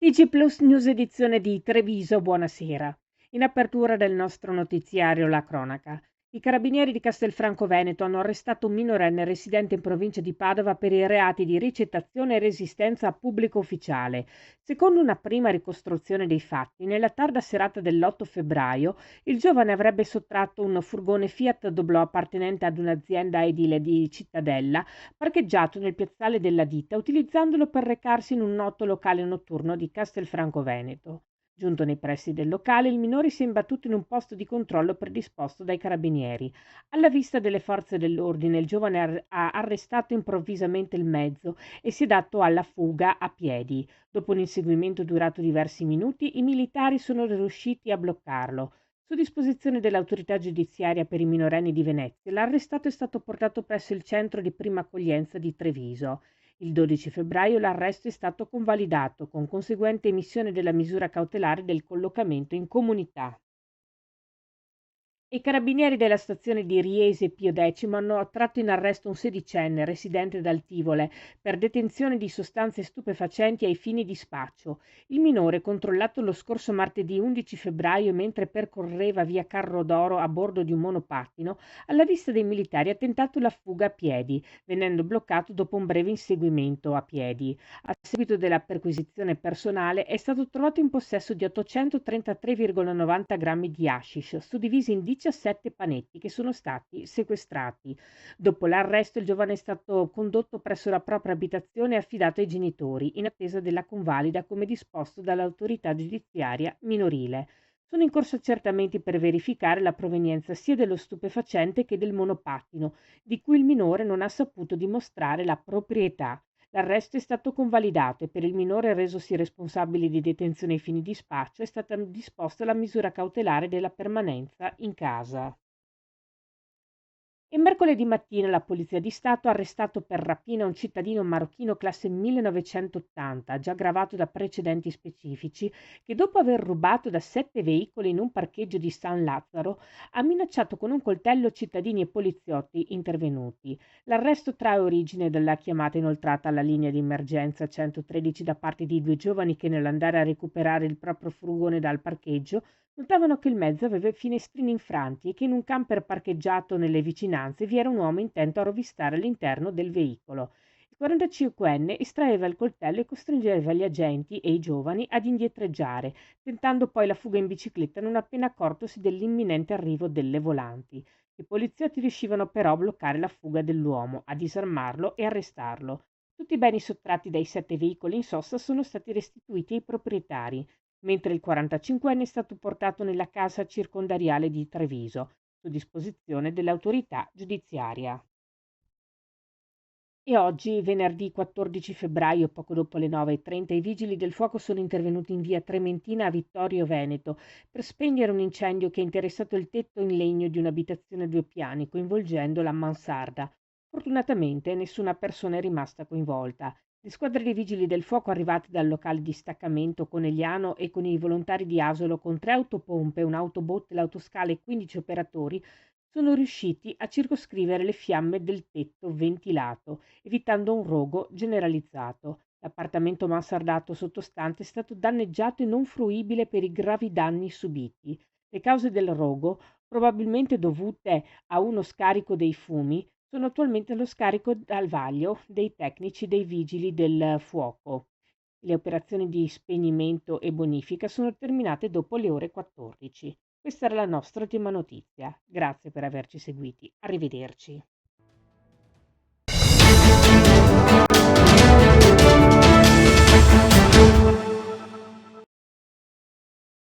TG Plus News edizione di Treviso, buonasera. In apertura del nostro notiziario la cronaca. I carabinieri di Castelfranco Veneto hanno arrestato un minorenne residente in provincia di Padova per i reati di ricettazione e resistenza a pubblico ufficiale. Secondo una prima ricostruzione dei fatti, nella tarda serata dell'8 febbraio, il giovane avrebbe sottratto un furgone Fiat Doblò appartenente ad un'azienda edile di Cittadella, parcheggiato nel piazzale della ditta, utilizzandolo per recarsi in un noto locale notturno di Castelfranco Veneto. Giunto nei pressi del locale, il minore si è imbattuto in un posto di controllo predisposto dai carabinieri. Alla vista delle forze dell'ordine, il giovane ha arrestato improvvisamente il mezzo e si è dato alla fuga a piedi. Dopo un inseguimento durato diversi minuti, i militari sono riusciti a bloccarlo. Su disposizione dell'autorità giudiziaria per i minorenni di Venezia, l'arrestato è stato portato presso il centro di prima accoglienza di Treviso. Il 12 febbraio l'arresto è stato convalidato, con conseguente emissione della misura cautelare del collocamento in comunità. I carabinieri della stazione di Riese Pio X hanno tratto in arresto un sedicenne residente d'Altivole per detenzione di sostanze stupefacenti ai fini di spaccio. Il minore, controllato lo scorso martedì 11 febbraio mentre percorreva via Carro d'Oro a bordo di un monopattino, alla vista dei militari ha tentato la fuga a piedi, venendo bloccato dopo un breve inseguimento a piedi. A seguito della perquisizione personale è stato trovato in possesso di 833,90 grammi di hashish, suddivisi in 17 panetti che sono stati sequestrati. Dopo l'arresto il giovane è stato condotto presso la propria abitazione e affidato ai genitori, in attesa della convalida come disposto dall'autorità giudiziaria minorile. Sono in corso accertamenti per verificare la provenienza sia dello stupefacente che del monopattino, di cui il minore non ha saputo dimostrare la proprietà. L'arresto è stato convalidato e per il minore resosi responsabile di detenzione ai fini di spaccio è stata disposta la misura cautelare della permanenza in casa. E mercoledì mattina la Polizia di Stato ha arrestato per rapina un cittadino marocchino classe 1980, già gravato da precedenti specifici, che dopo aver rubato da 7 veicoli in un parcheggio di San Lazzaro ha minacciato con un coltello cittadini e poliziotti intervenuti. L'arresto trae origine dalla chiamata inoltrata alla linea di emergenza 113 da parte di due giovani che nell'andare a recuperare il proprio furgone dal parcheggio notavano che il mezzo aveva i finestrini infranti e che in un camper parcheggiato nelle vicinanze vi era un uomo intento a rovistare l'interno del veicolo. Il 45enne estraeva il coltello e costringeva gli agenti e i giovani ad indietreggiare, tentando poi la fuga in bicicletta non appena accortosi dell'imminente arrivo delle volanti. I poliziotti riuscivano però a bloccare la fuga dell'uomo, a disarmarlo e arrestarlo. Tutti i beni sottratti dai 7 veicoli in sosta sono stati restituiti ai proprietari, mentre il 45enne è stato portato nella casa circondariale di Treviso, su disposizione dell'autorità giudiziaria. E oggi, venerdì 14 febbraio, poco dopo le 9:30, i vigili del fuoco sono intervenuti in via Trementina a Vittorio Veneto per spegnere un incendio che ha interessato il tetto in legno di un'abitazione a 2 piani, coinvolgendo la mansarda. Fortunatamente nessuna persona è rimasta coinvolta. Le squadre dei vigili del fuoco arrivate dal locale di staccamento Conegliano e con i volontari di Asolo con 3 autopompe, un'autobotte, l'autoscala e 15 operatori sono riusciti a circoscrivere le fiamme del tetto ventilato, evitando un rogo generalizzato. L'appartamento mansardato sottostante è stato danneggiato e non fruibile per i gravi danni subiti. Le cause del rogo, probabilmente dovute a uno scarico dei fumi, sono attualmente allo scarico al vaglio dei tecnici dei vigili del fuoco. Le operazioni di spegnimento e bonifica sono terminate dopo le ore 14. Questa era la nostra ultima notizia. Grazie per averci seguiti. Arrivederci.